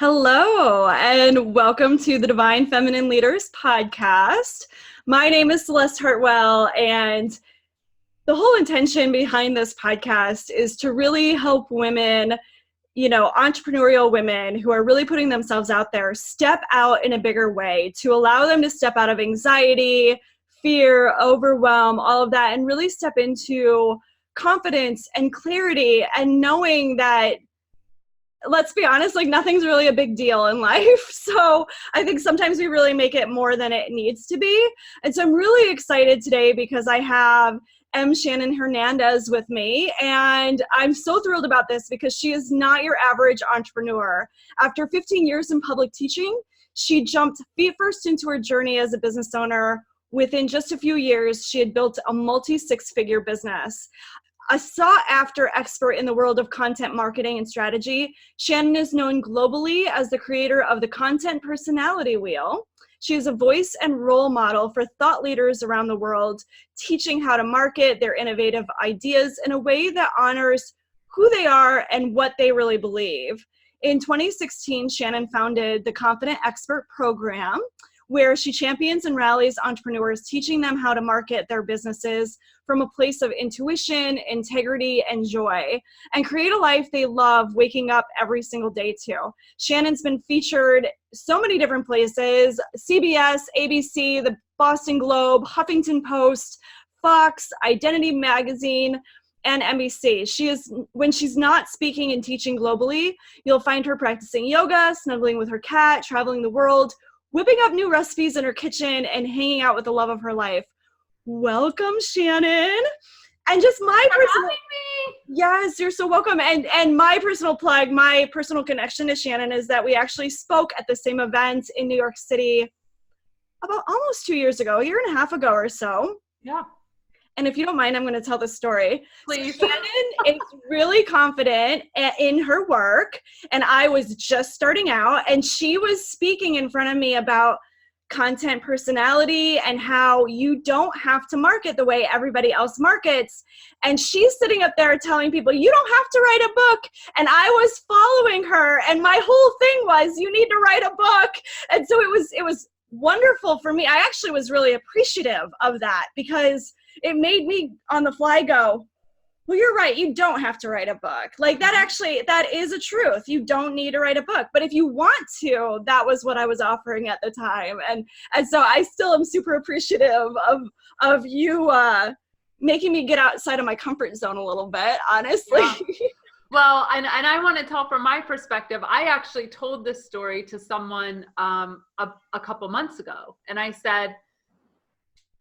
Hello, and welcome to the Divine Feminine Leaders podcast. My name is Celeste Hartwell, and the whole intention behind this podcast is to really help women, entrepreneurial women who are really putting themselves out there, step out in a bigger way, to allow them to step out of anxiety, fear, overwhelm, all of that, and really step into confidence and clarity and knowing that, let's be honest, like nothing's really a big deal in life. So I think sometimes we really make it more than it needs to be. And so I'm really excited today because I have Shannon Hernandez with me. And I'm so thrilled about this because she is not your average entrepreneur. After 15 years in public teaching, she jumped feet first into her journey as a business owner. Within just a few years, she had built a multi-six-figure business. A sought-after expert in the world of content marketing and strategy, Shannon is known globally as the creator of the Content Personality Wheel. She is a voice and role model for thought leaders around the world, teaching how to market their innovative ideas in a way that honors who they are and what they really believe. In 2016, Shannon founded the Confident Expert Program, where she champions and rallies entrepreneurs, teaching them how to market their businesses from a place of intuition, integrity, and joy, and create a life they love waking up every single day to. Shannon's been featured so many different places: CBS, ABC, the Boston Globe, Huffington Post, Fox, Identity Magazine, and NBC. When she's not speaking and teaching globally, you'll find her practicing yoga, snuggling with her cat, traveling the world, whipping up new recipes in her kitchen, and hanging out with the love of her life. Welcome, Shannon. And just my personal, yes, you're so welcome. And my personal plug, my personal connection to Shannon is that we actually spoke at the same event in New York City about almost 2 years ago, a year and a half ago or so. Yeah. And if you don't mind, I'm going to tell the story. Please. So Shannon is really confident in her work, and I was just starting out, and she was speaking in front of me about content personality and how you don't have to market the way everybody else markets. And she's sitting up there telling people, you don't have to write a book. And I was following her, and my whole thing was, you need to write a book. And so it was wonderful for me. I actually was really appreciative of that because it made me on the fly go, well, you're right. You don't have to write a book. Like that is a truth. You don't need to write a book. But if you want to, that was what I was offering at the time. And so I still am super appreciative of you making me get outside of my comfort zone a little bit, honestly. Yeah. Well, and I want to tell from my perspective, I actually told this story to someone a couple months ago. And I said,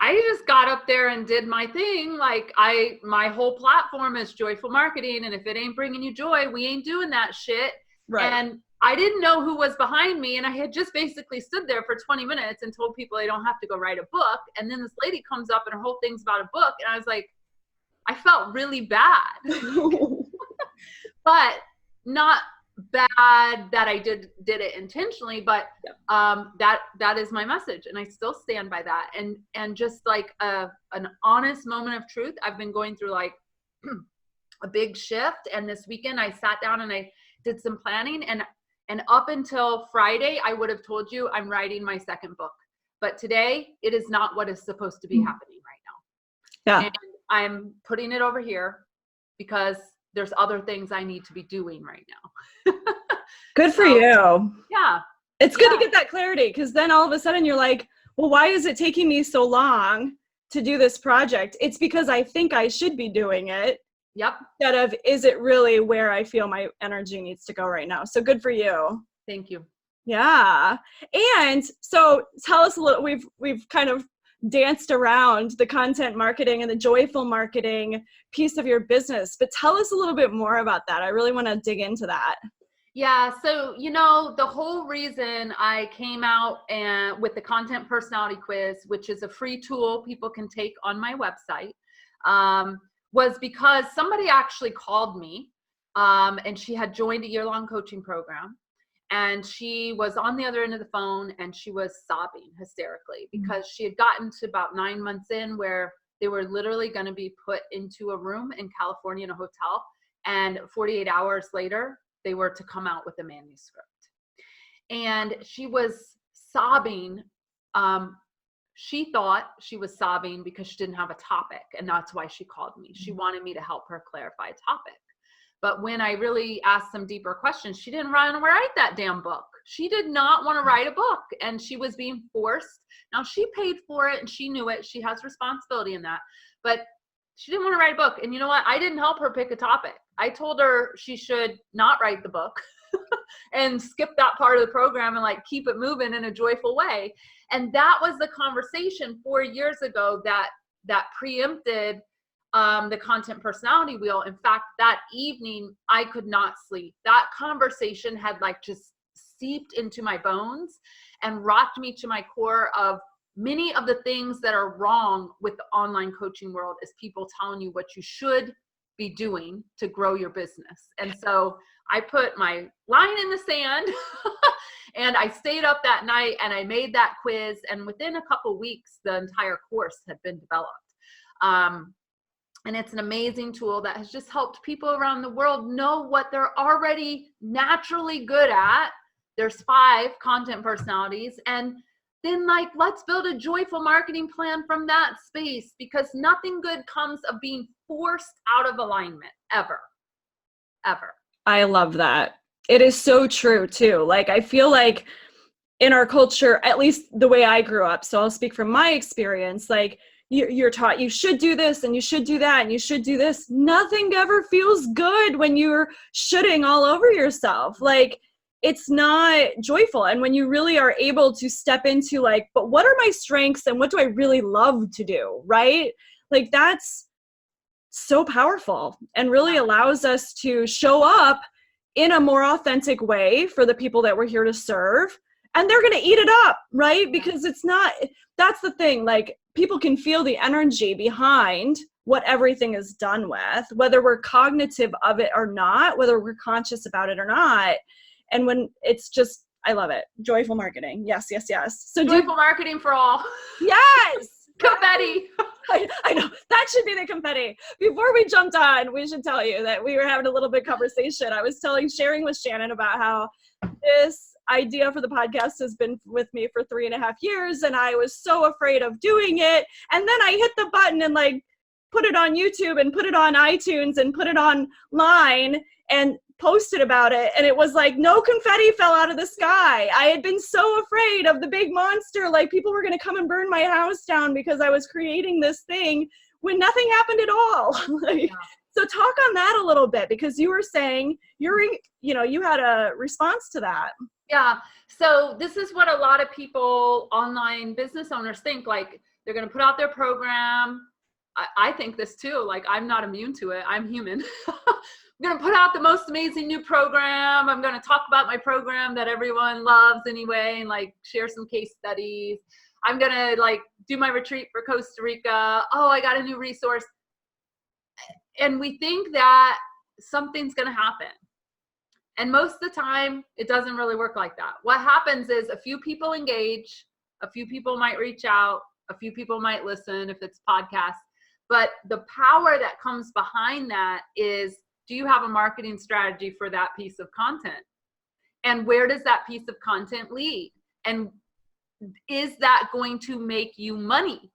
I just got up there and did my thing. Like my whole platform is joyful marketing. And if it ain't bringing you joy, we ain't doing that shit. Right. And I didn't know who was behind me. And I had just basically stood there for 20 minutes and told people I don't have to go write a book. And then this lady comes up and her whole thing's about a book. And I was like, I felt really bad, but not bad that I did it intentionally, but that is my message, and I still stand by that. And just like an honest moment of truth, I've been going through like a big shift, and this weekend I sat down and I did some planning, and up until Friday I would have told you I'm writing my second book, but today it is not what is supposed to be happening right now. Yeah. And I'm putting it over here because there's other things I need to be doing right now. Good for you. Yeah. It's good to get that clarity, because then all of a sudden you're like, well, why is it taking me so long to do this project? It's because I think I should be doing it. Yep. Instead of, is it really where I feel my energy needs to go right now? So good for you. Thank you. Yeah. And so tell us a little, we've kind of danced around the content marketing and the joyful marketing piece of your business, but tell us a little bit more about that. I really want to dig into that. Yeah. So, the whole reason I came out with the content personality quiz, which is a free tool people can take on my website, was because somebody actually called me, and she had joined a year-long coaching program. And she was on the other end of the phone, and she was sobbing hysterically because she had gotten to about 9 months in where they were literally going to be put into a room in California in a hotel. And 48 hours later, they were to come out with a manuscript. And she was sobbing. She thought she was sobbing because she didn't have a topic, and that's why she called me. She wanted me to help her clarify a topic. But when I really asked some deeper questions, she didn't want to write that damn book. She did not want to write a book, and she was being forced. Now, she paid for it and she knew it. She has responsibility in that, but she didn't want to write a book. And you know what? I didn't help her pick a topic. I told her she should not write the book and skip that part of the program and like keep it moving in a joyful way. And that was the conversation 4 years ago that preempted the content personality wheel. In fact, that evening I could not sleep. That conversation had like just seeped into my bones and rocked me to my core of many of the things that are wrong with the online coaching world is people telling you what you should be doing to grow your business. And so I put my line in the sand and I stayed up that night and I made that quiz. And within a couple weeks, the entire course had been developed. And it's an amazing tool that has just helped people around the world know what they're already naturally good at. There's 5 content personalities. And then like, let's build a joyful marketing plan from that space, because nothing good comes of being forced out of alignment ever. I love that. It is so true too. Like, I feel like in our culture, at least the way I grew up, so I'll speak from my experience, like you're taught you should do this and you should do that and you should do this. Nothing ever feels good when you're shoulding all over yourself. Like, it's not joyful. And when you really are able to step into like, but what are my strengths and what do I really love to do? Right? Like, that's so powerful and really allows us to show up in a more authentic way for the people that we're here to serve. And they're going to eat it up, right? Because it's not, that's the thing. Like, people can feel the energy behind what everything is done with, whether we're cognitive of it or not, whether we're conscious about it or not. And when it's just, I love it. Joyful marketing. Yes, yes, yes. So joyful marketing for all. Yes. Confetti. I know. That should be the confetti. Before we jumped on, we should tell you that we were having a little bit of conversation. I was sharing with Shannon about how this idea for the podcast has been with me for 3.5 years, and I was so afraid of doing it. And then I hit the button and like put it on YouTube and put it on iTunes and put it online and posted about it, and it was like no confetti fell out of the sky. I had been so afraid of the big monster, like people were going to come and burn my house down because I was creating this thing when nothing happened at all. So talk on that a little bit, because you were saying you had a response to that. Yeah. So this is what a lot of people, online business owners, think. Like, they're going to put out their program. I think this too. Like, I'm not immune to it. I'm human. I'm going to put out the most amazing new program. I'm going to talk about my program that everyone loves anyway, and like share some case studies. I'm going to like do my retreat for Costa Rica. Oh, I got a new resource. And we think that something's going to happen. And most of the time, it doesn't really work like that. What happens is a few people engage, a few people might reach out, a few people might listen if it's podcasts. But the power that comes behind that is, do you have a marketing strategy for that piece of content? And where does that piece of content lead? And is that going to make you money?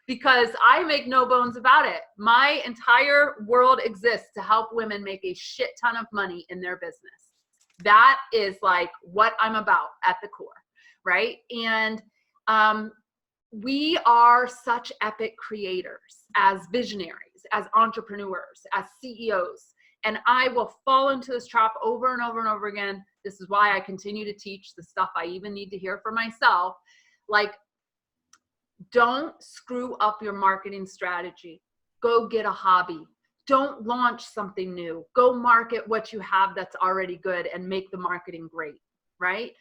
Because I make no bones about it. My entire world exists to help women make a shit ton of money in their business. That is like what I'm about at the core, right? And we are such epic creators as visionaries, as entrepreneurs, as CEOs. And I will fall into this trap over and over and over again. This is why I continue to teach the stuff I even need to hear for myself. Like, don't screw up your marketing strategy. Go get a hobby. Don't launch something new. Go market what you have that's already good and make the marketing great, right?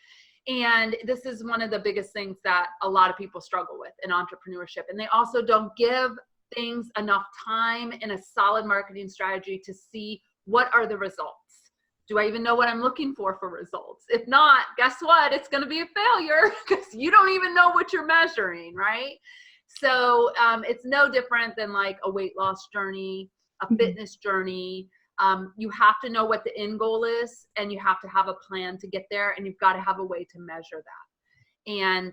And this is one of the biggest things that a lot of people struggle with in entrepreneurship. And they also don't give things enough time in a solid marketing strategy to see what are the results. Do I even know what I'm looking for results? If not, guess what? It's going to be a failure because you don't even know what you're measuring, right? So it's no different than like a weight loss journey, a fitness journey, You have to know what the end goal is, and you have to have a plan to get there, and you've got to have a way to measure that. And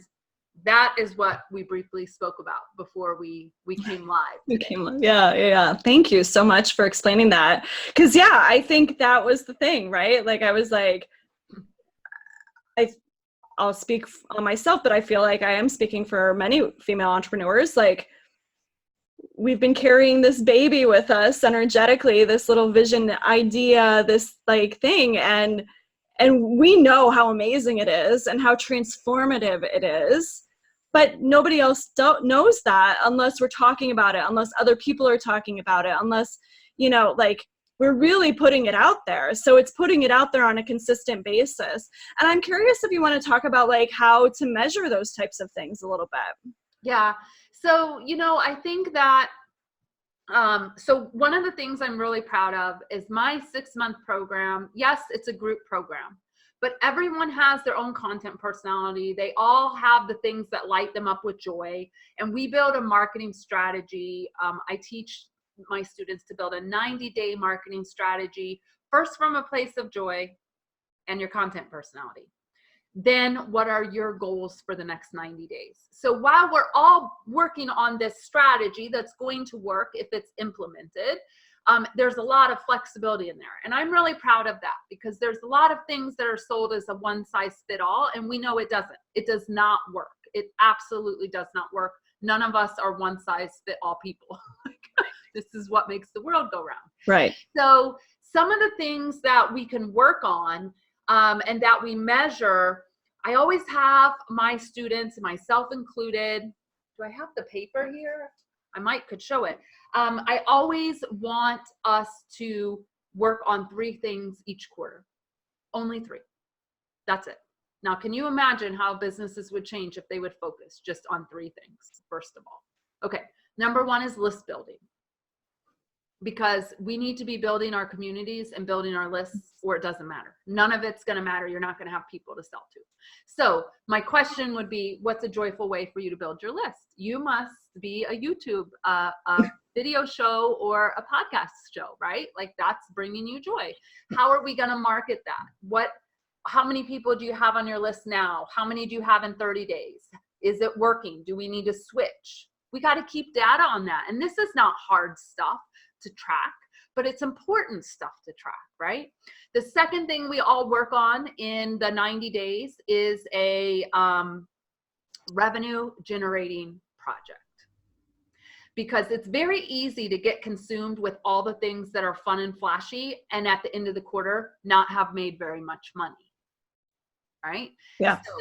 that is what we briefly spoke about before we came live today. Yeah. Thank you so much for explaining that. Because I think that was the thing, right? Like I was like, I'll speak on myself, but I feel like I am speaking for many female entrepreneurs. Like we've been carrying this baby with us energetically, this little vision idea, this like thing, and we know how amazing it is and how transformative it is. But nobody else knows that unless we're talking about it, unless other people are talking about it, unless, like we're really putting it out there. So it's putting it out there on a consistent basis. And I'm curious if you want to talk about like how to measure those types of things a little bit. Yeah. So, I think that, so one of the things I'm really proud of is my 6-month program. Yes, it's a group program, but everyone has their own content personality. They all have the things that light them up with joy. And we build a marketing strategy. I teach my students to build a 90-day marketing strategy, first from a place of joy and your content personality. Then what are your goals for the next 90 days? So while we're all working on this strategy that's going to work if it's implemented, there's a lot of flexibility in there. And I'm really proud of that, because there's a lot of things that are sold as a one-size-fits-all, and we know it doesn't. It does not work. It absolutely does not work. None of us are one-size-fit-all people. This is what makes the world go round. Right. So some of the things that we can work on and that we measure, I always have my students, myself included. Do I have the paper here? I could show it. I always want us to work on 3 things each quarter. Only 3. That's it. Now, can you imagine how businesses would change if they would focus just on 3 things, first of all? Okay. Number 1 is list building. Because we need to be building our communities and building our lists, or it doesn't matter. None of it's going to matter. You're not going to have people to sell to. So my question would be, what's a joyful way for you to build your list? You must be a YouTube, a video show, or a podcast show, right? Like that's bringing you joy. How are we going to market that? How many people do you have on your list now? How many do you have in 30 days? Is it working? Do we need to switch? We got to keep data on that. And this is not hard stuff to track, but it's important stuff to track, right? The second thing we all work on in the 90 days is a revenue generating project, because it's very easy to get consumed with all the things that are fun and flashy, and at the end of the quarter not have made very much money, right? Yeah. So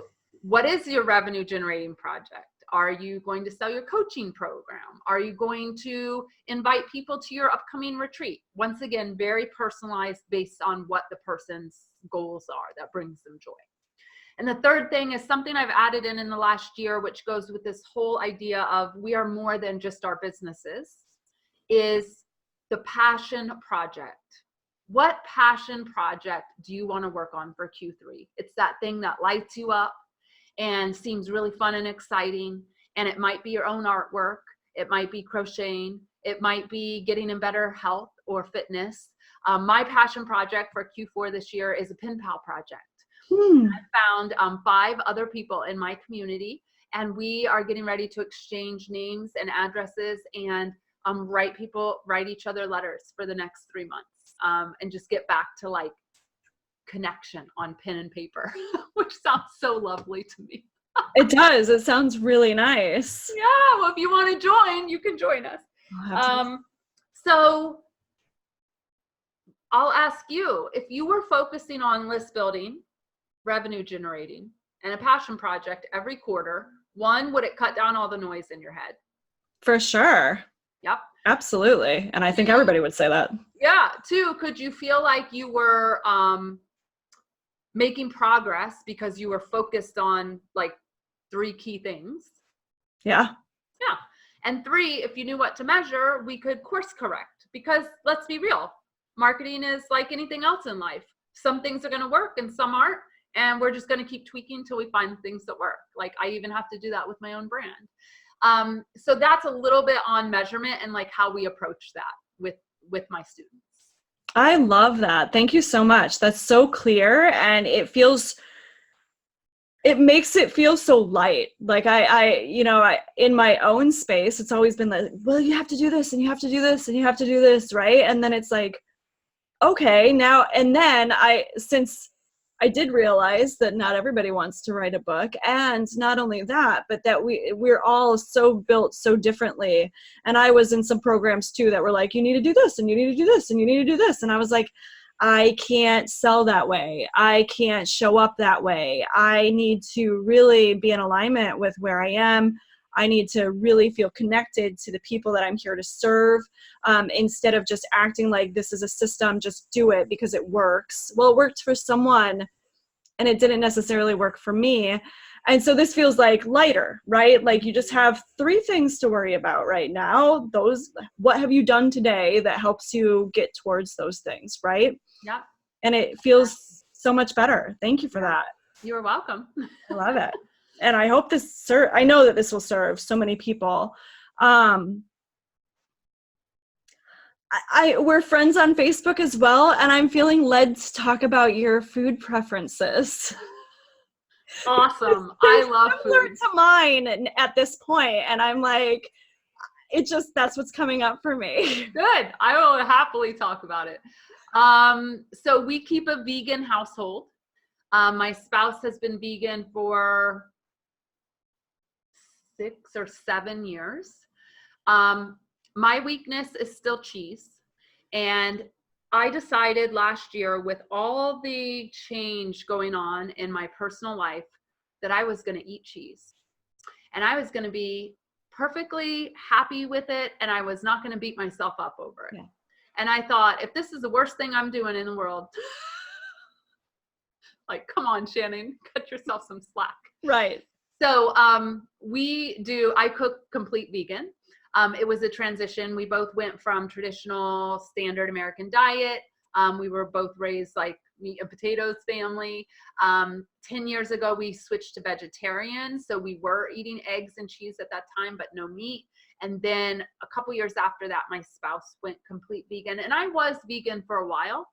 what is your revenue generating project? Are you going to sell your coaching program? Are you going to invite people to your upcoming retreat? Once again, very personalized based on what the person's goals are that brings them joy. And the third thing is something I've added in the last year, which goes with this whole idea of we are more than just our businesses, is the passion project. What passion project do you want to work on for Q3? It's that thing that lights you up and seems really fun and exciting. And it might be your own artwork. It might be crocheting. It might be getting in better health or fitness. My passion project for Q4 this year is a pen pal project. I found 5 other people in my community, and we are getting ready to exchange names and addresses and write each other letters for the next 3 months, and just get back to like connection on pen and paper, which sounds so lovely to me. It does. It sounds really nice. Yeah. Well, if you want to join, you can join us. So I'll ask you, if you were focusing on list building, revenue generating, and a passion project every quarter, 1, would it cut down all the noise in your head? For sure. Yep. Absolutely. And I think everybody would say that. Yeah. 2, could you feel like you were making progress because you were focused on like 3 key things? Yeah. Yeah. And 3, if you knew what to measure, we could course correct, because let's be real. Marketing is like anything else in life. Some things are going to work and some aren't. And we're just going to keep tweaking until we find things that work. Like I even have to do that with my own brand. So that's a little bit on measurement and like how we approach that with my students. I love that. Thank you so much. That's so clear, and it makes it feel so light. Like in my own space, it's always been like, well, you have to do this and you have to do this and you have to do this, right? And then it's like, okay, now, and then since I did realize that not everybody wants to write a book, and not only that, but that we're all so built so differently. And I was in some programs too that were like, you need to do this and you need to do this and you need to do this. And I was like, I can't sell that way. I can't show up that way. I need to really be in alignment with where I am. I need to really feel connected to the people that I'm here to serve, instead of just acting like this is a system, just do it because it works. Well, it worked for someone and it didn't necessarily work for me. And so this feels like lighter, right? Like you just have 3 things to worry about right now. What have you done today that helps you get towards those things, right? Yeah. And it feels so much better. Thank you for that. You're welcome. I love it. And I hope I know that this will serve so many people. We're friends on Facebook as well, and I'm feeling led to talk about your food preferences. Awesome. I love Similar food. to mine at this point, and I'm like, that's what's coming up for me. Good. I will happily talk about it. So we keep a vegan household. My spouse has been vegan for 6 or 7 years. My weakness is still cheese. And I decided last year, with all the change going on in my personal life, that I was going to eat cheese. And I was going to be perfectly happy with it. And I was not going to beat myself up over it. Yeah. And I thought, if this is the worst thing I'm doing in the world, like, come on, Shannon, cut yourself some slack. Right. So I cook complete vegan. It was a transition. We both went from traditional standard American diet. We were both raised like meat and potatoes family. 10 years ago, we switched to vegetarian. So we were eating eggs and cheese at that time, but no meat. And then a couple years after that, my spouse went complete vegan. And I was vegan for a while.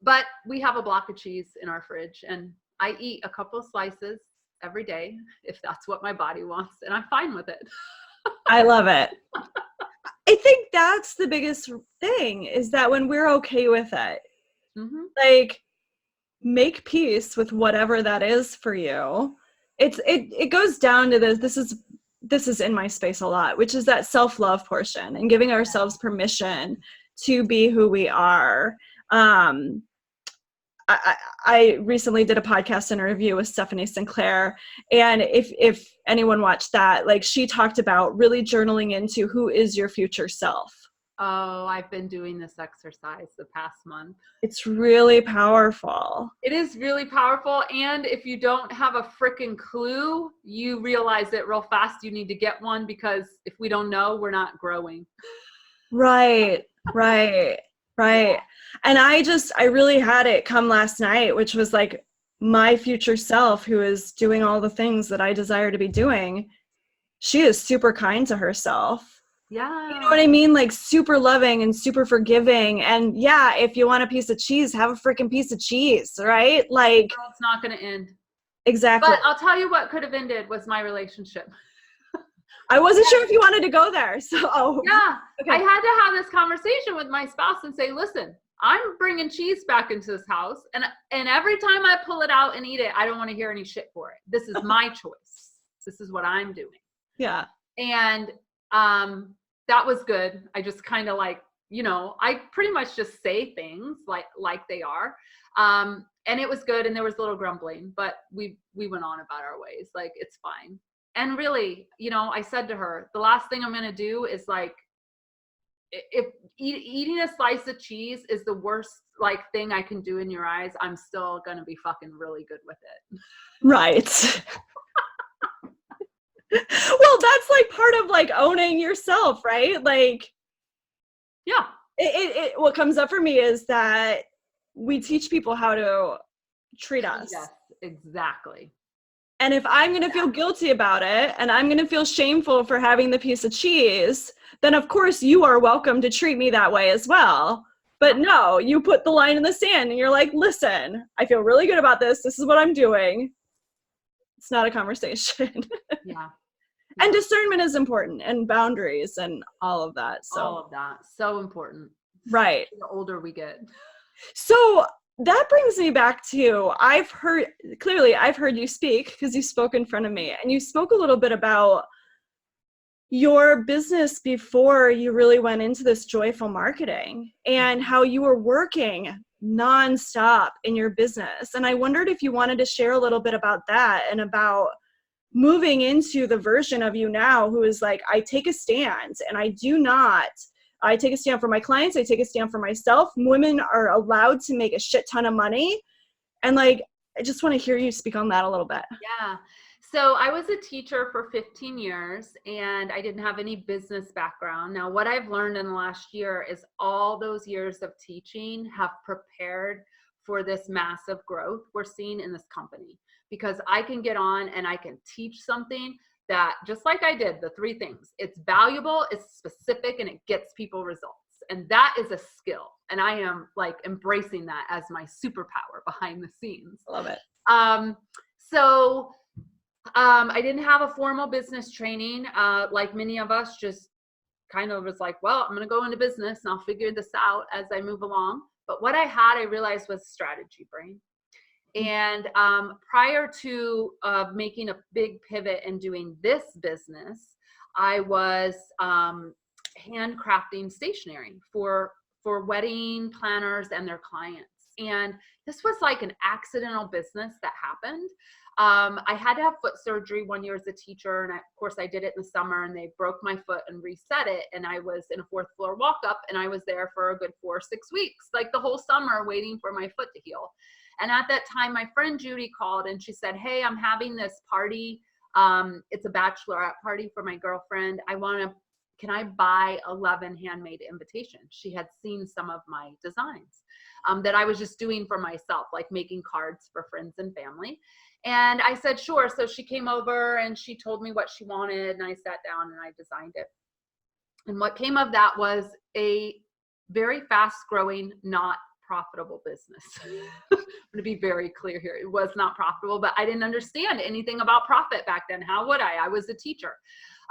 But we have a block of cheese in our fridge, and I eat a couple of slices every day if that's what my body wants, and I'm fine with it. I love it. I think that's the biggest thing, is that when we're okay with it, like, make peace with whatever that is for you. It goes down to this is in my space a lot, which is that self-love portion and giving ourselves permission to be who we are. I recently did a podcast interview with Stephanie Sinclair, and if anyone watched that, like, she talked about really journaling into who is your future self. Oh, I've been doing this exercise the past month. It's really powerful. It is really powerful, and if you don't have a freaking clue, you realize it real fast. You need to get one, because if we don't know, we're not growing. Right. Yeah. And I really had it come last night, which was like, my future self, who is doing all the things that I desire to be doing, she is super kind to herself. Yeah. You know what I mean? Like, super loving and super forgiving. And yeah, if you want a piece of cheese, have a freaking piece of cheese, right? Like, no, it's not going to end. Exactly. But I'll tell you what could have ended was my relationship. I wasn't sure if you wanted to go there. So yeah, okay. I had to have this conversation with my spouse and say, listen, I'm bringing cheese back into this house, and every time I pull it out and eat it, I don't want to hear any shit for it. This is my choice. This is what I'm doing. Yeah. And that was good. I just kind of like, I pretty much just say things like they are. And it was good, and there was a little grumbling, but we went on about our ways. Like, it's fine. And really, I said to her, the last thing I'm going to do is, like, if eating a slice of cheese is the worst, like, thing I can do in your eyes, I'm still going to be fucking really good with it. Right. Well, that's like part of, like, owning yourself, right? Like, yeah. What comes up for me is that we teach people how to treat us. Yes, exactly. And if I'm going to feel guilty about it and I'm going to feel shameful for having the piece of cheese, then of course you are welcome to treat me that way as well. But no, you put the line in the sand and you're like, listen, I feel really good about this. This is what I'm doing. It's not a conversation. Yeah. And discernment is important, and boundaries and all of that. So all of that. So important. Right. The older we get. So that brings me back to, I've heard you speak because you spoke in front of me, and you spoke a little bit about your business before you really went into this joyful marketing and how you were working nonstop in your business. And I wondered if you wanted to share a little bit about that and about moving into the version of you now who is like, I take a stand, and I take a stand for my clients. I take a stand for myself. Women are allowed to make a shit ton of money. And like, I just want to hear you speak on that a little bit. Yeah. So I was a teacher for 15 years and I didn't have any business background. Now, what I've learned in the last year is all those years of teaching have prepared for this massive growth we're seeing in this company, because I can get on and I can teach something that, just like I did, the 3 things: it's valuable, it's specific, and it gets people results. And that is a skill. And I am like embracing that as my superpower behind the scenes. Love it. I didn't have a formal business training, like many of us. Just kind of was like, well, I'm going to go into business and I'll figure this out as I move along. But what I realized was strategy brain. And prior to making a big pivot and doing this business, I was handcrafting stationery for wedding planners and their clients. And this was like an accidental business that happened. I had to have foot surgery 1 year as a teacher. And of course I did it in the summer, and they broke my foot and reset it. And I was in a 4th floor walk up, and I was there for a good 4 or 6 weeks, like the whole summer, waiting for my foot to heal. And at that time, my friend Judy called and she said, hey, I'm having this party. It's a bachelorette party for my girlfriend. Can I buy 11 handmade invitations? She had seen some of my designs that I was just doing for myself, like making cards for friends and family. And I said, sure. So she came over and she told me what she wanted, and I sat down and I designed it. And what came of that was a very fast growing, not profitable business. I'm going to be very clear here. It was not profitable, but I didn't understand anything about profit back then. How would I? I was a teacher.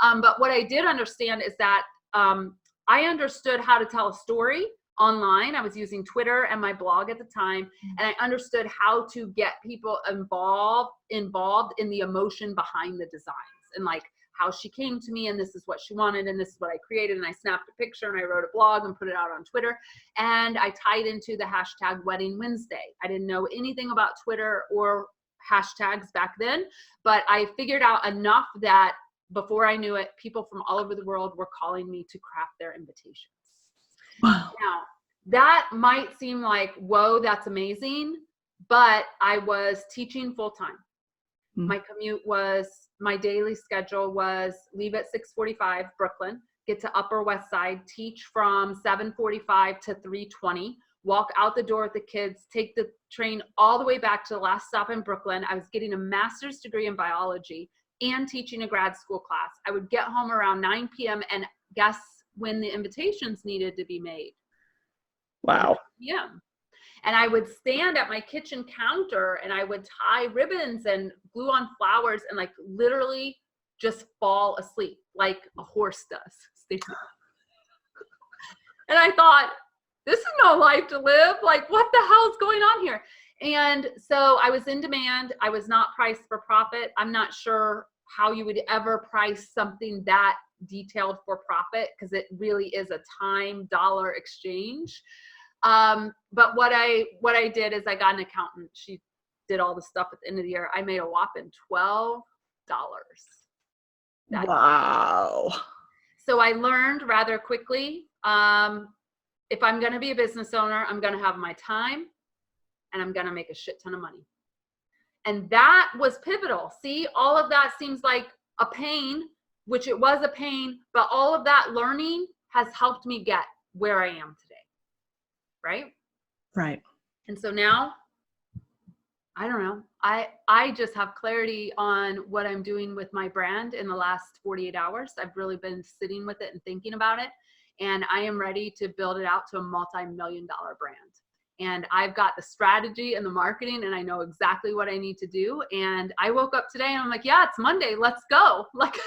But what I did understand is that I understood how to tell a story online. I was using Twitter and my blog at the time, and I understood how to get people involved in the emotion behind the designs, and like how she came to me, and this is what she wanted, and this is what I created, and I snapped a picture and I wrote a blog and put it out on Twitter, and I tied into the hashtag Wedding Wednesday. I didn't know anything about Twitter or hashtags back then, but I figured out enough that before I knew it, people from all over the world were calling me to craft their invitations. Wow. Now, that might seem like, whoa, that's amazing, but I was teaching full time. My daily schedule was leave at 6:45 Brooklyn, get to Upper West Side, teach from 7:45 to 3:20, walk out the door with the kids, take the train all the way back to the last stop in Brooklyn. I was getting a master's degree in biology and teaching a grad school class. I would get home around 9 p.m. and guess when the invitations needed to be made? Wow. Yeah. And I would stand at my kitchen counter and I would tie ribbons and glue on flowers and like literally just fall asleep like a horse does. And I thought, this is no life to live. Like, what the hell is going on here? And so I was in demand. I was not priced for profit. I'm not sure how you would ever price something that detailed for profit, because it really is a time dollar exchange. But what I did is I got an accountant. She did all the stuff at the end of the year. I made a whopping $12. Wow. So I learned rather quickly, if I'm going to be a business owner, I'm going to have my time and I'm going to make a shit ton of money. And that was pivotal. See, all of that seems like a pain, which it was a pain, but all of that learning has helped me get where I am today. Right? Right. And so now I don't know. I just have clarity on what I'm doing with my brand in the last 48 hours. I've really been sitting with it and thinking about it. And I am ready to build it out to a multi-million-dollar brand. And I've got the strategy and the marketing, and I know exactly what I need to do. And I woke up today and I'm like, yeah, it's Monday. Let's go. Like,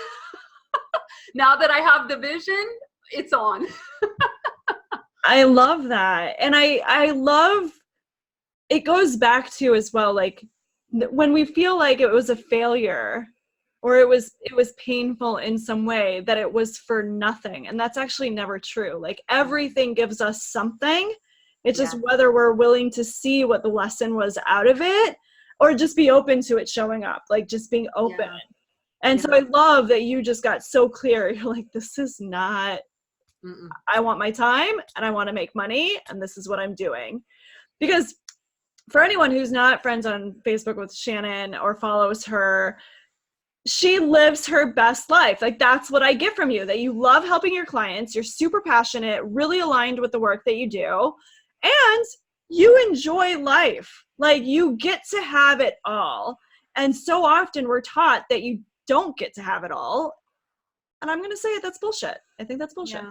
now that I have the vision, it's on. I love that. And I love, it goes back to as well, like when we feel like it was a failure or it was painful in some way, that it was for nothing. And that's actually never true. Like everything gives us something. It's just whether we're willing to see what the lesson was out of it or just be open to it showing up, like just being open. Yeah. And so I love that you just got so clear. You're like, this is not, I want my time and I want to make money and this is what I'm doing. Because for anyone who's not friends on Facebook with Shannon or follows her, she lives her best life. Like that's what I get from you, that you love helping your clients. You're super passionate, really aligned with the work that you do, and you enjoy life. Like you get to have it all. And so often we're taught that you don't get to have it all. And I'm going to say it, that's bullshit. I think that's bullshit.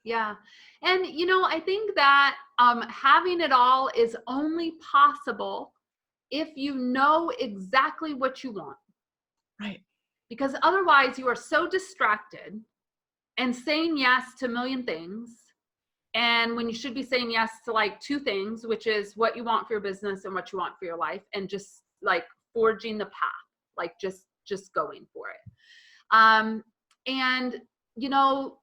Yeah. And, you know, I think that having it all is only possible if you know exactly what you want. Right. Because otherwise you are so distracted and saying yes to a million things. And when you should be saying yes to like two things, which is what you want for your business and what you want for your life, and just like forging the path, like just going for it. And, you know,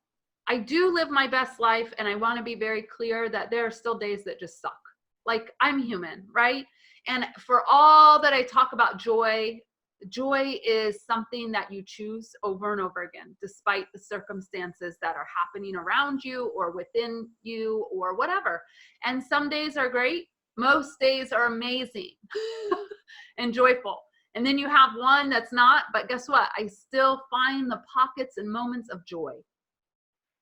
I do live my best life, and I want to be very clear that there are still days that just suck. Like I'm human, right? And for all that I talk about joy is something that you choose over and over again, despite the circumstances that are happening around you or within you or whatever. And some days are great. Most days are amazing and joyful. And then you have one that's not, but guess what? I still find the pockets and moments of joy,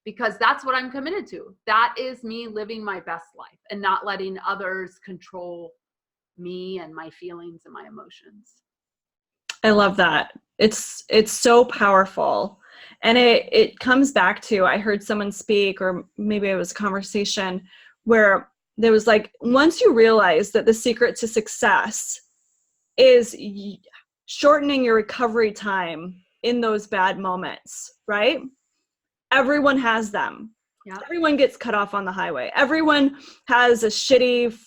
because that's what I'm committed to. That is me living my best life and not letting others control me and my feelings and my emotions. I love that. It's so powerful. And it comes back to, I heard someone speak, or maybe it was a conversation where there was like, once you realize that the secret to success is shortening your recovery time in those bad moments, right? Everyone has them. Yeah. Everyone gets cut off on the highway. Everyone has a shitty,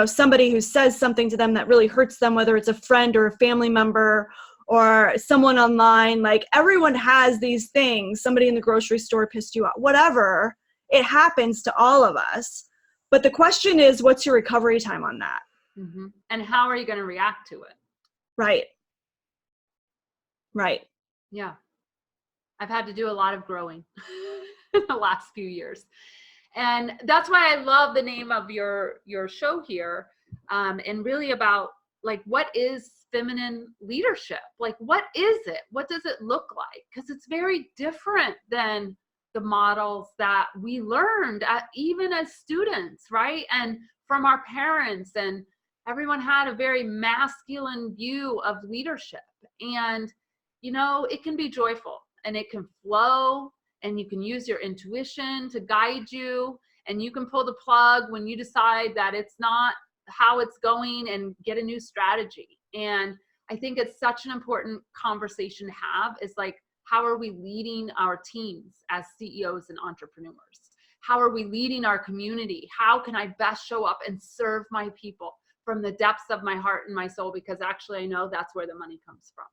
somebody who says something to them that really hurts them, whether it's a friend or a family member or someone online. Like everyone has these things. Somebody in the grocery store pissed you off, whatever. It happens to all of us. But the question is, what's your recovery time on that? Mm-hmm. And how are you going to react to it? Right. Right. Yeah. I've had to do a lot of growing in the last few years. And that's why I love the name of your show here. And really about like, what is feminine leadership? Like, what is it? What does it look like? Because it's very different than the models that we learned even as students, right? And from our parents, and everyone had a very masculine view of leadership. And, it can be joyful and it can flow, and you can use your intuition to guide you, and you can pull the plug when you decide that it's not how it's going and get a new strategy. And I think it's such an important conversation to have, is like, how are we leading our teams as CEOs and entrepreneurs? How are we leading our community? How can I best show up and serve my people from the depths of my heart and my soul? Because actually I know that's where the money comes from.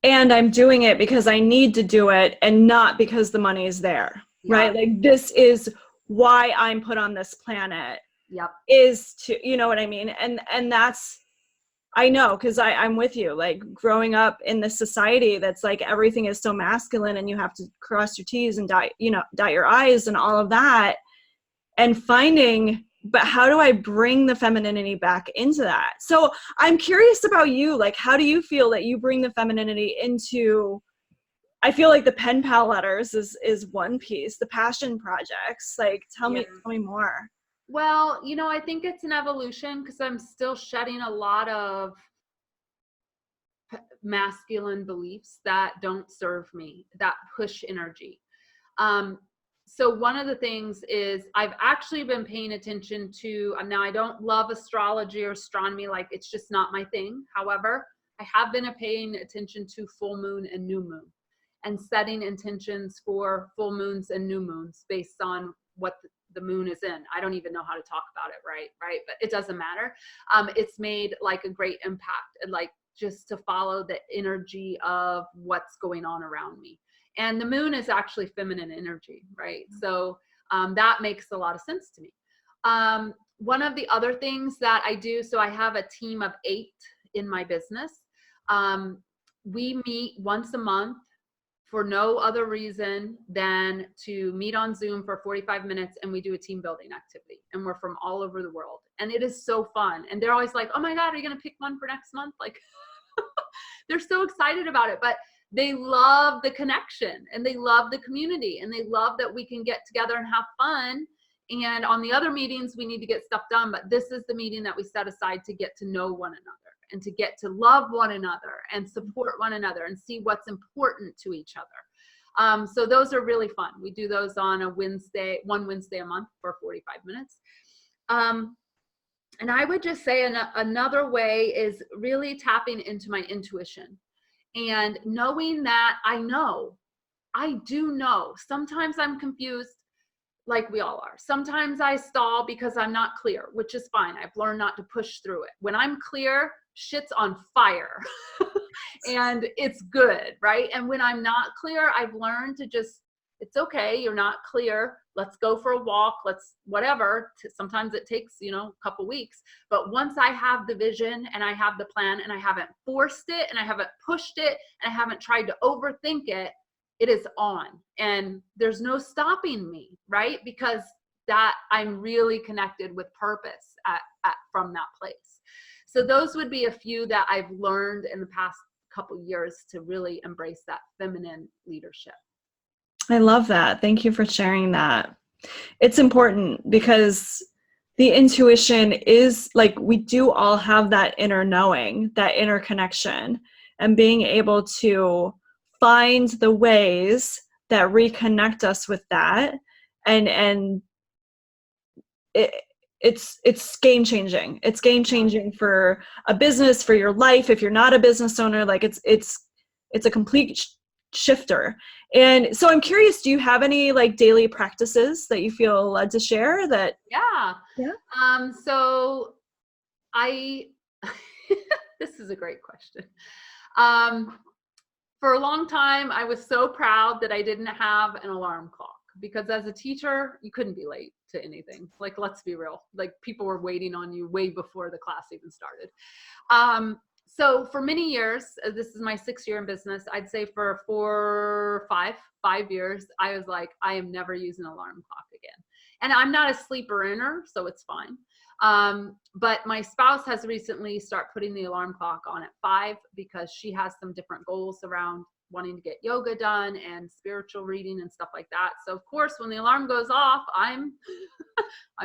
And I'm doing it because I need to do it and not because the money is there, right? Like this is why I'm put on this planet. Yep. Is to, you know what I mean? And that's, I know, because I'm with you, like growing up in this society that's like everything is so masculine and you have to cross your T's and dot your I's and all of that, and finding, but how do I bring the femininity back into that? So I'm curious about you, like, how do you feel that you bring the femininity into, I feel like the pen pal letters is one piece, the passion projects, like tell me more. Well, I think it's an evolution because I'm still shedding a lot of masculine beliefs that don't serve me, that push energy. Um, so one of the things is I've actually been paying attention to, now I don't love astrology or astronomy, like it's just not my thing. However, I have been paying attention to full moon and new moon and setting intentions for full moons and new moons based on what the moon is in. I don't even know how to talk about it, right? But it doesn't matter. It's made like a great impact, like just to follow the energy of what's going on around me. And the moon is actually feminine energy, right? So that makes a lot of sense to me. One of the other things that I do, so I have a team of 8 in my business. We meet once a month for no other reason than to meet on Zoom for 45 minutes, and we do a team building activity, and we're from all over the world, and it is so fun. And they're always like, oh my God, are you gonna pick one for next month? Like they're so excited about it, but they love the connection and they love the community and they love that we can get together and have fun. And on the other meetings, we need to get stuff done, but this is the meeting that we set aside to get to know one another and to get to love one another and support one another and see what's important to each other. So those are really fun. We do those on a Wednesday, one Wednesday a month for 45 minutes. And I would just say another way is really tapping into my intuition and knowing that I do know. Sometimes I'm confused, like we all are. Sometimes I stall because I'm not clear, which is fine. I've learned not to push through it. When I'm clear, shit's on fire and it's good, right? And when I'm not clear, I've learned to just, it's okay, you're not clear. Let's go for a walk. Let's whatever. Sometimes it takes, a couple weeks. But once I have the vision and I have the plan and I haven't forced it and I haven't pushed it and I haven't tried to overthink it, it is on. And there's no stopping me, right? Because that I'm really connected with purpose from that place. So those would be a few that I've learned in the past couple years to really embrace that feminine leadership. I love that. Thank you for sharing that. It's important because the intuition is like, we do all have that inner knowing, that inner connection, and being able to find the ways that reconnect us with that. And it's game changing. It's game changing for a business, for your life. If you're not a business owner, like it's a complete shifter. And so I'm curious, do you have any like daily practices that you feel led to share that? Yeah. So I, this is a great question. For a long time, I was so proud that I didn't have an alarm clock because as a teacher, you couldn't be late to anything. Like, let's be real. Like people were waiting on you way before the class even started. So for many years, this is my 6th year in business, I'd say for 5 years, I was like, I am never using an alarm clock again. And I'm not a sleeper-inner, so it's fine. But my spouse has recently started putting the alarm clock on at 5 because she has some different goals around wanting to get yoga done and spiritual reading and stuff like that. So of course, when the alarm goes off, I'm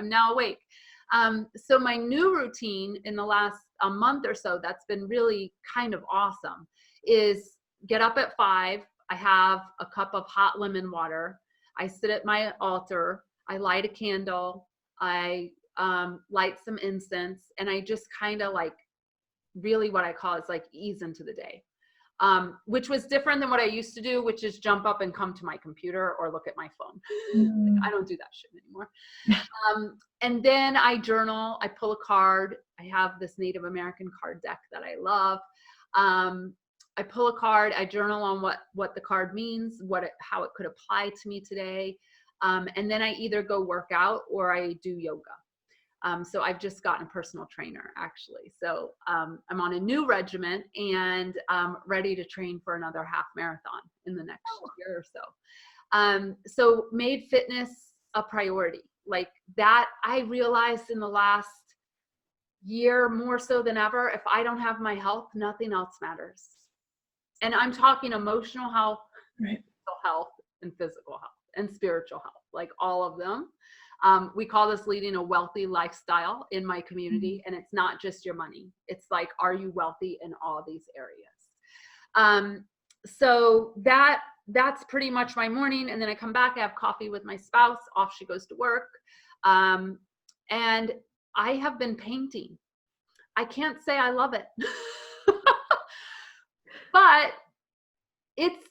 now awake. So my new routine in the last a month or so that's been really kind of awesome is get up at 5. I have a cup of hot lemon water. I sit at my altar. I light a candle. I light some incense, and I just kind of like really what I call is like ease into the day. Which was different than what I used to do, which is jump up and come to my computer or look at my phone. Like, I don't do that shit anymore. And then I journal, I pull a card. I have this Native American card deck that I love. I pull a card, I journal on what the card means, how it could apply to me today. And then I either go work out or I do yoga. So I've just gotten a personal trainer actually. So I'm on a new regimen and ready to train for another half marathon in the next year or so. So made fitness a priority. Like that, I realized in the last year more so than ever, if I don't have my health, nothing else matters. And I'm talking emotional health, right, mental health, and physical health, and spiritual health, like all of them. We call this leading a wealthy lifestyle in my community. And it's not just your money. It's like, are you wealthy in all these areas? So that's pretty much my morning. And then I come back, I have coffee with my spouse, off she goes to work. And I have been painting. I can't say I love it, but it's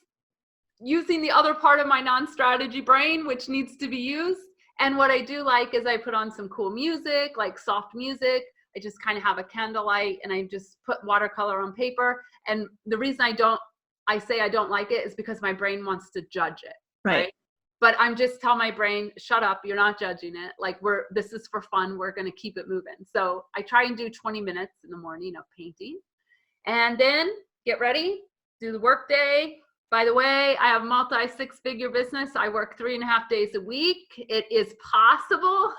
using the other part of my non-strategy brain, which needs to be used. And what I do like is I put on some cool music, like soft music. I just kind of have a candlelight and I just put watercolor on paper. And the reason I say I don't like it is because my brain wants to judge it. Right. But I'm just tell my brain, shut up, you're not judging it. Like this is for fun. We're going to keep it moving. So I try and do 20 minutes in the morning of painting and then get ready, do the work day. By the way, I have multi-six-figure business. I work 3.5 days a week. It is possible.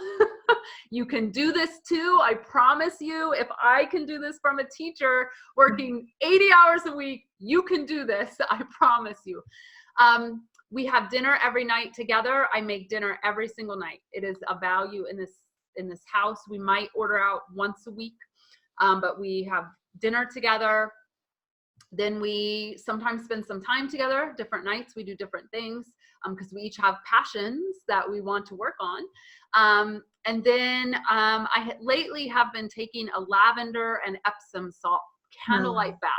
You can do this too. I promise you, if I can do this from a teacher working 80 hours a week, you can do this. I promise you. We have dinner every night together. I make dinner every single night. It is a value in this house. We might order out once a week, but we have dinner together. Then we sometimes spend some time together, different nights. We do different things because we each have passions that we want to work on. And then I lately have been taking a lavender and Epsom salt candlelight bath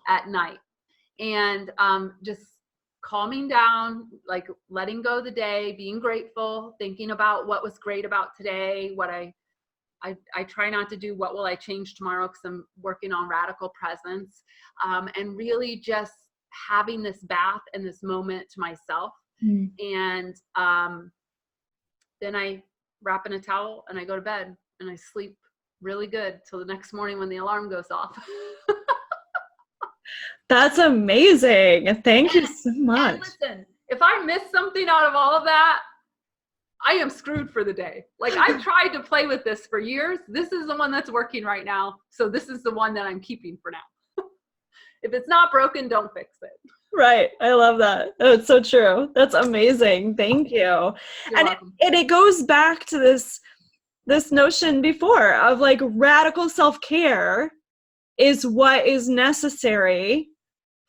at night and just calming down, like letting go of the day, being grateful, thinking about what was great about today, what I try not to do what will I change tomorrow because I'm working on radical presence, and really just having this bath and this moment to myself. And then I wrap in a towel and I go to bed and I sleep really good till the next morning when the alarm goes off. That's amazing. Thank you so much. And listen, if I miss something out of all of that, I am screwed for the day. Like I've tried to play with this for years. This is the one that's working right now. So this is the one that I'm keeping for now. If it's not broken, don't fix it. Right. I love that. That's so true. That's amazing. Thank you. You're welcome. And it goes back to this notion before of like radical self-care is what is necessary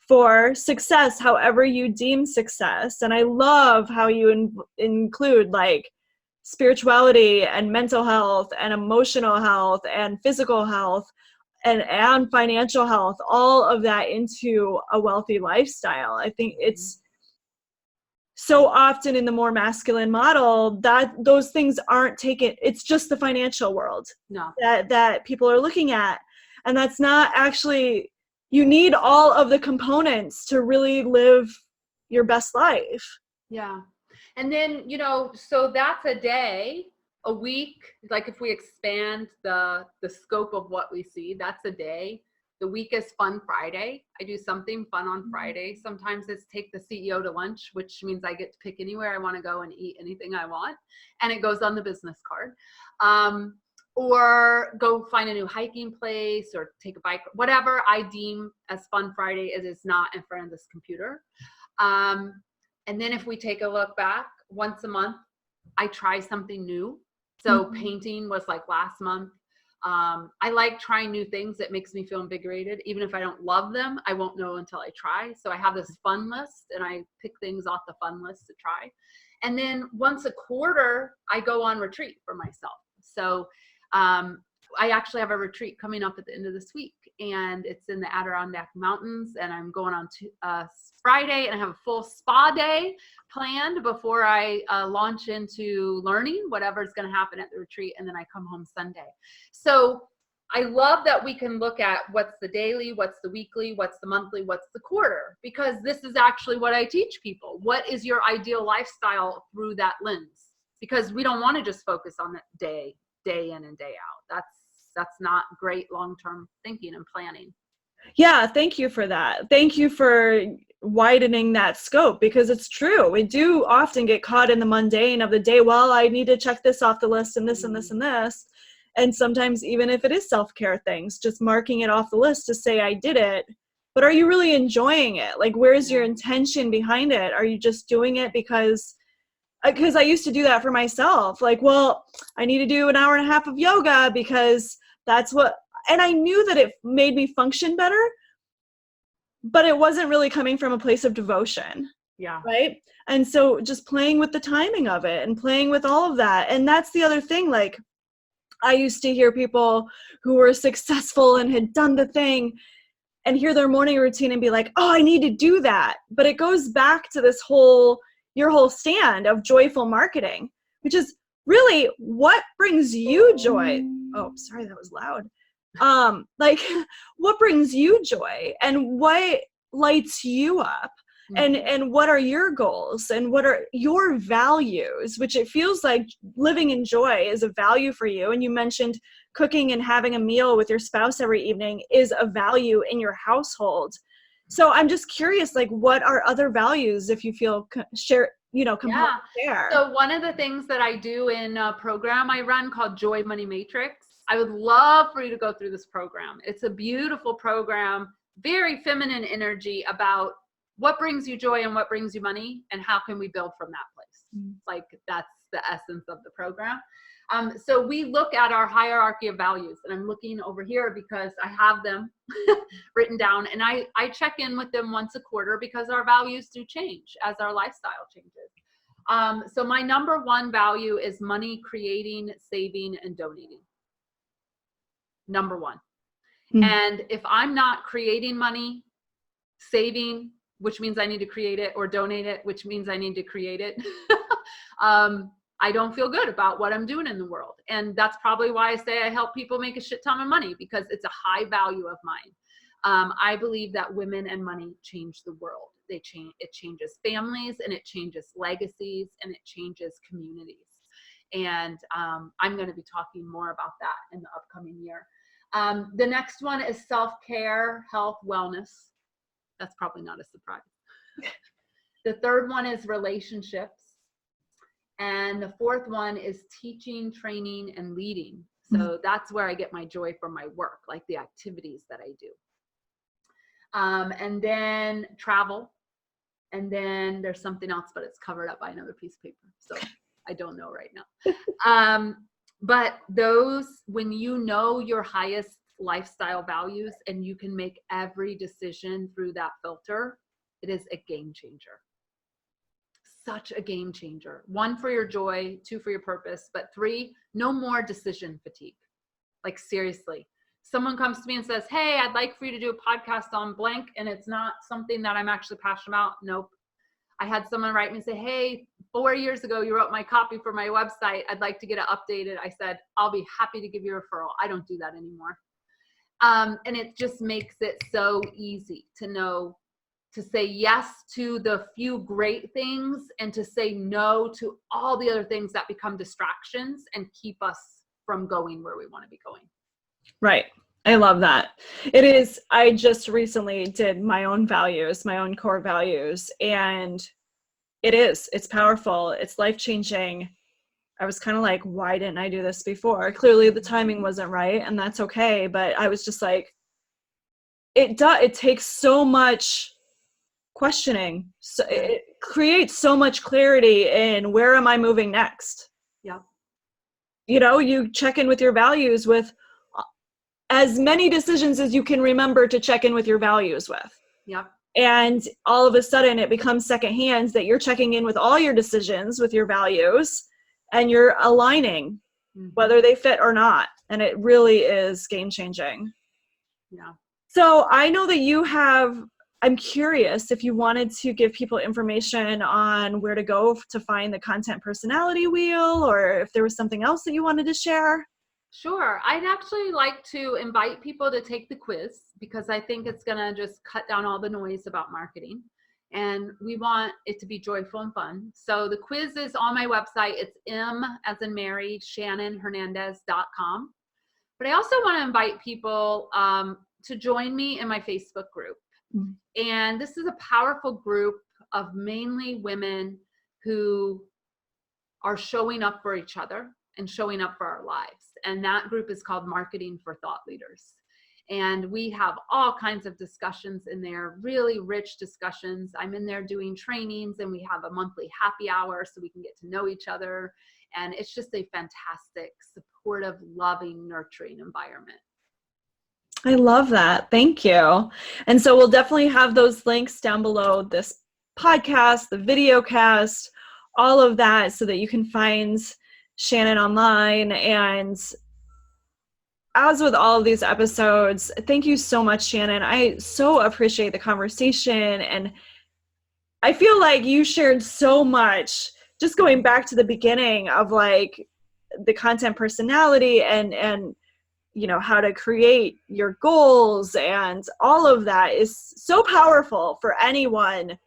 for success, however you deem success. And I love how you include like spirituality and mental health and emotional health and physical health and financial health, all of that into a wealthy lifestyle. I think it's so often in the more masculine model that those things aren't taken. It's just the financial world that people are looking at. And that's not actually, you need all of the components to really live your best life. Yeah. And then, so that's a day, a week. Like if we expand the scope of what we see, that's a day. The week is Fun Friday. I do something fun on Friday. Sometimes it's take the CEO to lunch, which means I get to pick anywhere I want to go and eat anything I want. And it goes on the business card. Or go find a new hiking place or take a bike, whatever I deem as Fun Friday. It is not in front of this computer. And then if we take a look back, once a month, I try something new. So painting was like last month. I like trying new things. That makes me feel invigorated. Even if I don't love them, I won't know until I try. So I have this fun list and I pick things off the fun list to try. And then once a quarter, I go on retreat for myself. So I actually have a retreat coming up at the end of this week, and it's in the Adirondack Mountains, and I'm going on to Friday, and I have a full spa day planned before I launch into learning whatever's going to happen at the retreat, and then I come home Sunday. So I love that we can look at what's the daily, what's the weekly, what's the monthly, what's the quarter, because this is actually what I teach people. What is your ideal lifestyle through that lens? Because we don't want to just focus on that day in and day out. That's not great long-term thinking and planning. Yeah, thank you for that. Thank you for widening that scope, because it's true. We do often get caught in the mundane of the day. Well, I need to check this off the list and this and this and this. And sometimes even if it is self-care things, just marking it off the list to say I did it. But are you really enjoying it? Like, where's your intention behind it? Are you just doing it because because I used to do that for myself. Like, well, I need to do an hour and a half of yoga because that's what, and I knew that it made me function better, but it wasn't really coming from a place of devotion. Yeah. Right. And so just playing with the timing of it and playing with all of that. And that's the other thing. Like, I used to hear people who were successful and had done the thing and hear their morning routine and be like, oh, I need to do that. But it goes back to this your whole stand of joyful marketing, which is really what brings you joy. Oh, sorry, that was loud. Like, what brings you joy and what lights you up? And what are your goals and what are your values, which it feels like living in joy is a value for you. And you mentioned cooking and having a meal with your spouse every evening is a value in your household. So I'm just curious, like, what are other values if you feel compelled to share? So one of the things that I do in a program I run called Joy Money Matrix, I would love for you to go through this program. It's a beautiful program, very feminine energy about what brings you joy and what brings you money and how can we build from that place. Like, that's the essence of the program. So we look at our hierarchy of values, and I'm looking over here because I have them written down, and I check in with them once a quarter because our values do change as our lifestyle changes. So my number one value is money creating, saving, and donating. Number one. And if I'm not creating money, saving, which means I need to create it, or donate it, which means I need to create it, I don't feel good about what I'm doing in the world. And that's probably why I say I help people make a shit ton of money, because it's a high value of mine. I believe that women and money change the world. It changes families, and it changes legacies, and it changes communities. And I'm going to be talking more about that in the upcoming year. The next one is self-care, health, wellness. That's probably not a surprise. The third one is relationships. And the fourth one is teaching, training, and leading. So that's where I get my joy from my work, like the activities that I do. And then travel. And then there's something else, but it's covered up by another piece of paper. So I don't know right now. But those, when you know your highest lifestyle values and you can make every decision through that filter, it is a game changer. Such a game changer. 1, for your joy, 2, for your purpose, but 3, no more decision fatigue. Like, seriously, someone comes to me and says, hey, I'd like for you to do a podcast on blank, and it's not something that I'm actually passionate about. Nope. I had someone write me and say, hey, 4 years ago, you wrote my copy for my website. I'd like to get it updated. I said, I'll be happy to give you a referral. I don't do that anymore. And it just makes it so easy to know to say yes to the few great things and to say no to all the other things that become distractions and keep us from going where we want to be going. Right. I love that. It is. I just recently did my own values, my own core values, and it's powerful. It's life-changing. I was kind of like, why didn't I do this before? Clearly the timing wasn't right, and that's okay. But I was just like, it takes so much questioning. So it creates so much clarity in where am I moving next? Yeah. You check in with your values with as many decisions as you can remember to check in with your values with. Yeah. And all of a sudden it becomes secondhand that you're checking in with all your decisions with your values and you're aligning whether they fit or not. And it really is game changing. Yeah. So I know that I'm curious if you wanted to give people information on where to go to find the content personality wheel, or if there was something else that you wanted to share. Sure. I'd actually like to invite people to take the quiz because I think it's going to just cut down all the noise about marketing. And we want it to be joyful and fun. So the quiz is on my website. It's M as in Mary, ShannonHernandez.com. But I also want to invite people to join me in my Facebook group. And this is a powerful group of mainly women who are showing up for each other and showing up for our lives. And that group is called Marketing for Thought Leaders. And we have all kinds of discussions in there, really rich discussions. I'm in there doing trainings, and we have a monthly happy hour so we can get to know each other. And it's just a fantastic, supportive, loving, nurturing environment. I love that. Thank you. And so we'll definitely have those links down below this podcast, the video cast, all of that, so that you can find Shannon online. And as with all of these episodes, thank you so much, Shannon. I so appreciate the conversation, and I feel like you shared so much, just going back to the beginning of like the content personality and you know, how to create your goals, and all of that is so powerful for anyone,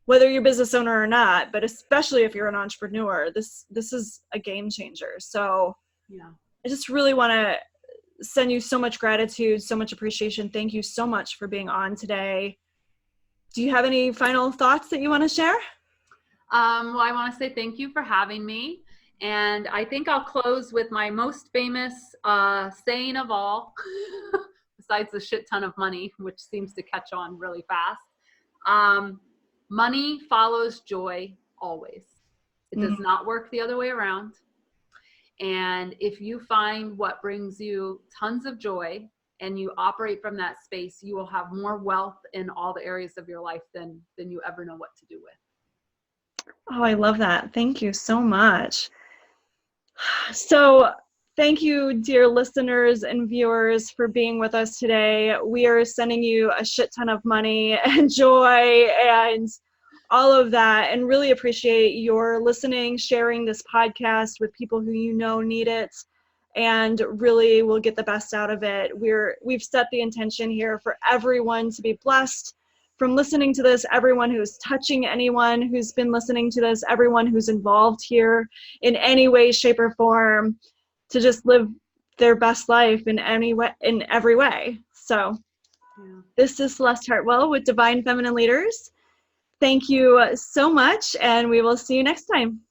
whether you're a business owner or not, but especially if you're an entrepreneur. This is a game changer. So yeah, I just really want to send you so much gratitude, so much appreciation. Thank you so much for being on today. Do you have any final thoughts that you want to share? Well, I want to say thank you for having me. And I think I'll close with my most famous saying of all, besides the shit ton of money, which seems to catch on really fast. Money follows joy always. It does not work the other way around. And if you find what brings you tons of joy and you operate from that space, you will have more wealth in all the areas of your life than you ever know what to do with. Oh, I love that. Thank you so much. So thank you, dear listeners and viewers, for being with us today. We are sending you a shit ton of money and joy and all of that, and really appreciate your listening, sharing this podcast with people who you know need it, and really will get the best out of it. We've set the intention here for everyone to be blessed from listening to this, everyone who's touching anyone who's been listening to this, everyone who's involved here in any way, shape, or form, to just live their best life in every way. So This is Celeste Hartwell with Divine Feminine Leaders. Thank you so much, and we will see you next time.